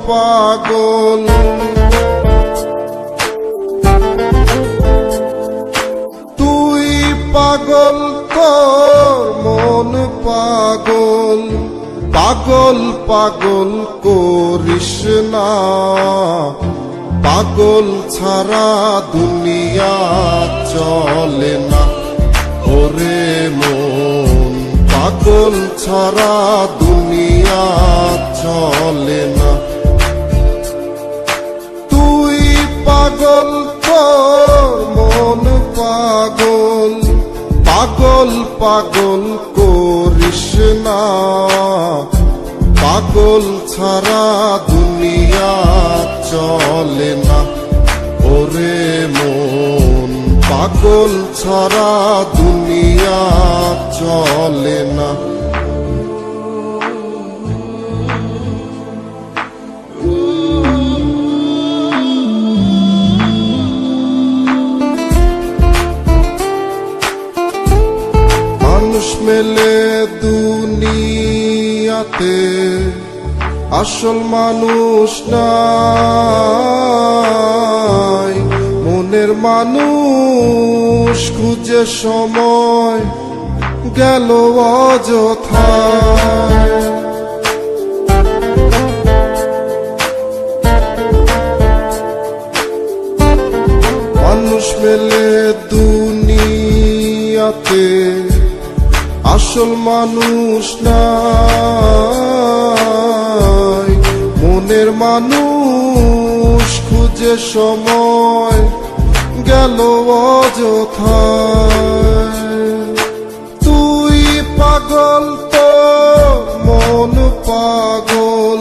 পাগল। তুই পাগল তোর মন পাগল, পাগল পাগল করিস না, পাগল ছাড়া দুনিয়া চলে না। ওরে মন পাগল ছাড়া দুনিয়া চলে না। তুই পাগল তোর মন পাগল, পাগল পাগল করিস না, পাগল ছাড়া দুনিয়া চলে না। ওরে মন পাগল ছাড়া দুনিয়া চলে না। মানুষ মেলে দুনিয়াতে, আসল মানুষ নাই। মনের মানুষ খুঁজে সময় গেল অযথায়। মানুষ মেলে দুনিয়াতে, আসল মানুষ নাই। মনের মানুষ খুঁজে সময় গেল অযথায়। তুই পাগল তো মন পাগল,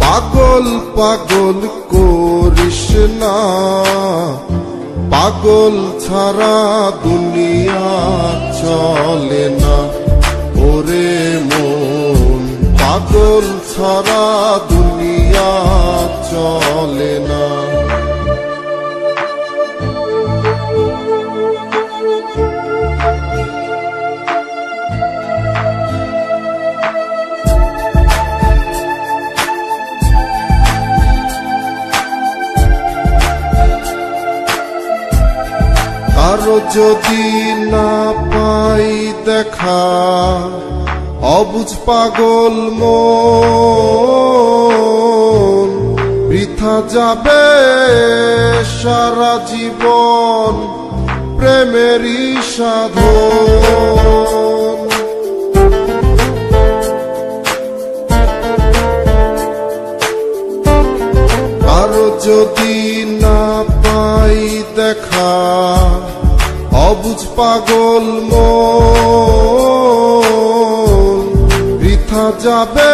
পাগল পাগল করিস না, পাগল ছাড়া দুনিয়া চলে না। ওরে মন পাগল ছাড়া দুনিয়া চলে না। কারো যদি না পাই দেখা, অবুঝ পাগল মন, বৃথা যাবে সারা জীবন প্রেমেরই সাধন। কারো যদি না পাই দেখা, অবুঝ পাগল মন, বৃথা যাবে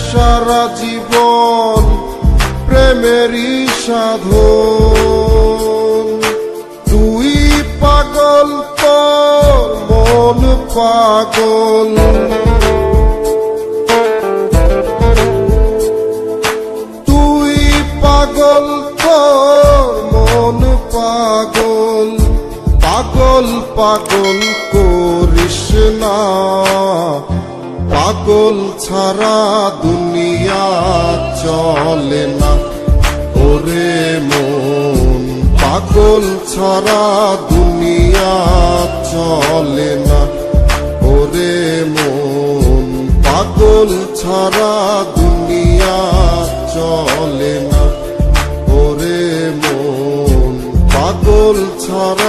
সারা জীবন প্রেমেরই সাধন। তুই পাগল তোর মন পাগল, তুই পাগল তোর মন পাগল, পাগল পাগল করিস না, পাগল ছাড়া দুনিয়া চলে না। ওরে মন পাগল ছাড়া দুনিয়া চলে না। ওরে মন পাগল ছাড়া দুনিয়া চলে না। ওরে মন পাগল ছাড়া